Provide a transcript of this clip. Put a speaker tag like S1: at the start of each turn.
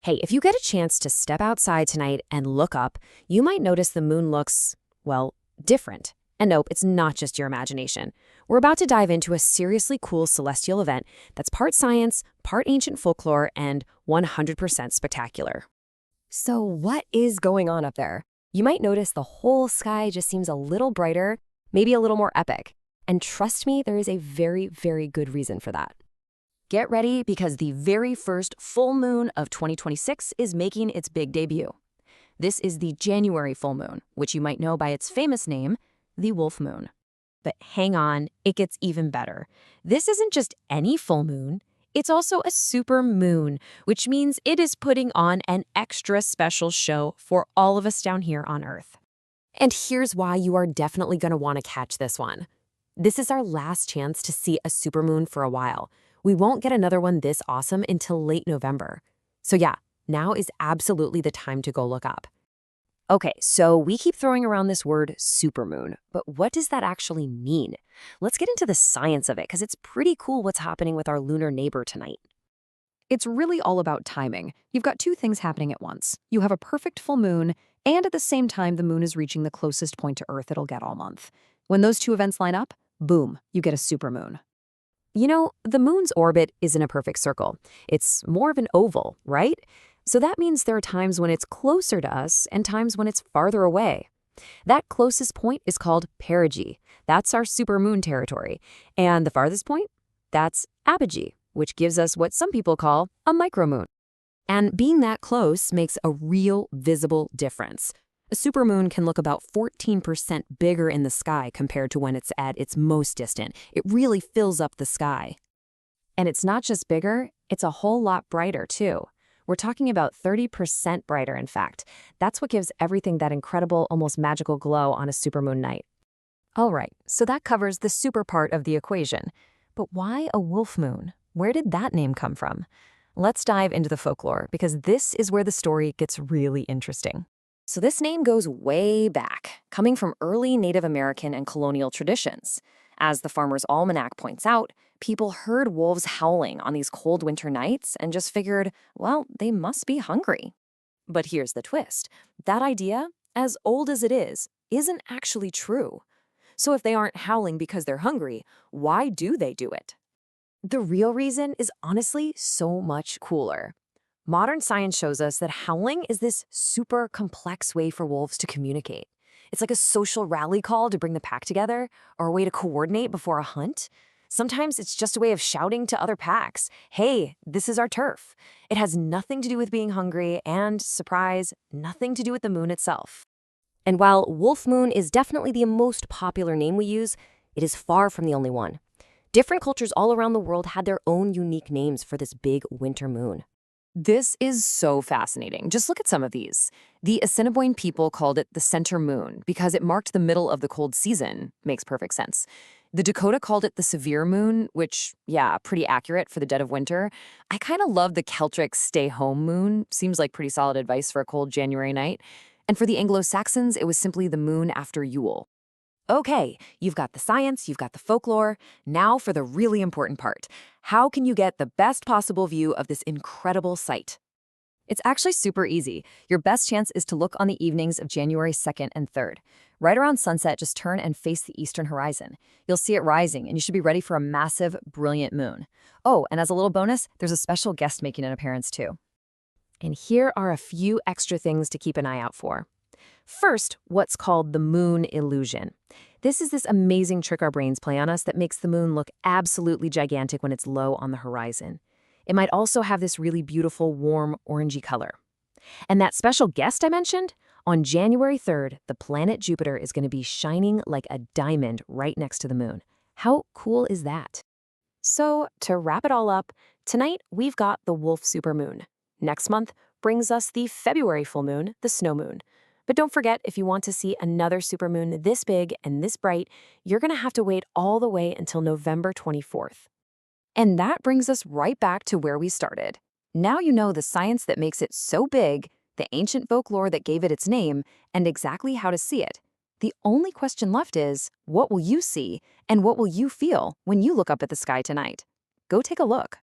S1: Hey, if you get a chance to step outside tonight and look up, you might notice the moon looks, well, different. And nope, it's not just your imagination. We're about to dive into a seriously cool celestial event that's part science, part ancient folklore, and 100% spectacular.
S2: So what is going on up there? You might notice the whole sky just seems a little brighter, maybe a little more epic. And trust me, there is a very, very good reason for that.
S1: Get ready because the very first full moon of 2026 is making its big debut. This is the January full moon, which you might know by its famous name, the wolf moon. But hang on, it gets even better. This isn't just any full moon. It's also a super moon, which means it is putting on an extra special show for all of us down here on Earth. And here's why you are definitely going to want to catch this one. This is our last chance to see a supermoon for a while. We won't get another one this awesome until late November. So yeah, now is absolutely the time to go look up. Okay, so we keep throwing around this word supermoon, but what does that actually mean? Let's get into the science of it, because it's pretty cool what's happening with our lunar neighbor tonight.
S3: It's really all about timing. You've got two things happening at once. You have a perfect full moon, and at the same time, the moon is reaching the closest point to Earth it'll get all month. When those two events line up, boom, you get a supermoon.
S1: You know, the moon's orbit isn't a perfect circle. It's more of an oval, right? So that means there are times when it's closer to us and times when it's farther away. That closest point is called perigee. That's our supermoon territory. And the farthest point? That's apogee, which gives us what some people call a micromoon. And being that close makes a real visible difference. A supermoon can look about 14% bigger in the sky compared to when it's at its most distant. It really fills up the sky. And it's not just bigger, it's a whole lot brighter too. We're talking about 30% brighter, in fact. That's what gives everything that incredible, almost magical glow on a supermoon night. All right, so that covers the super part of the equation. But why a wolf moon? Where did that name come from? Let's dive into the folklore, because this is where the story gets really interesting. So this name goes way back, coming from early Native American and colonial traditions. As the Farmer's Almanac points out, people heard wolves howling on these cold winter nights and just figured, well, they must be hungry. But here's the twist. That idea, as old as it is, isn't actually true. So if they aren't howling because they're hungry, why do they do it? The real reason is honestly so much cooler. Modern science shows us that howling is this super complex way for wolves to communicate. It's like a social rally call to bring the pack together, or a way to coordinate before a hunt. Sometimes it's just a way of shouting to other packs, hey, this is our turf. It has nothing to do with being hungry and, surprise, nothing to do with the moon itself. And while wolf moon is definitely the most popular name we use, it is far from the only one. Different cultures all around the world had their own unique names for this big winter moon. This is so fascinating. Just look at some of these. The Assiniboine people called it the center moon because it marked the middle of the cold season. Makes perfect sense. The Dakota called it the severe moon, which, yeah, pretty accurate for the dead of winter. I kind of love the Celtic stay-home moon. Seems like pretty solid advice for a cold January night. And for the Anglo-Saxons, it was simply the moon after Yule. Okay, you've got the science, you've got the folklore. Now for the really important part. How can you get the best possible view of this incredible sight? It's actually super easy. Your best chance is to look on the evenings of January 2nd and 3rd. Right around sunset, just turn and face the eastern horizon. You'll see it rising, and you should be ready for a massive, brilliant moon. Oh, and as a little bonus, there's a special guest making an appearance too. And here are a few extra things to keep an eye out for. First, what's called the moon illusion. This is this amazing trick our brains play on us that makes the moon look absolutely gigantic when it's low on the horizon. It might also have this really beautiful, warm, orangey color. And that special guest I mentioned? On January 3rd, the planet Jupiter is going to be shining like a diamond right next to the moon. How cool is that? So, to wrap it all up, tonight we've got the wolf supermoon. Next month brings us the February full moon, the snow moon. But don't forget, if you want to see another supermoon this big and this bright, you're going to have to wait all the way until November 24th. And that brings us right back to where we started. Now you know the science that makes it so big, the ancient folklore that gave it its name, and exactly how to see it. The only question left is, what will you see and what will you feel when you look up at the sky tonight? Go take a look.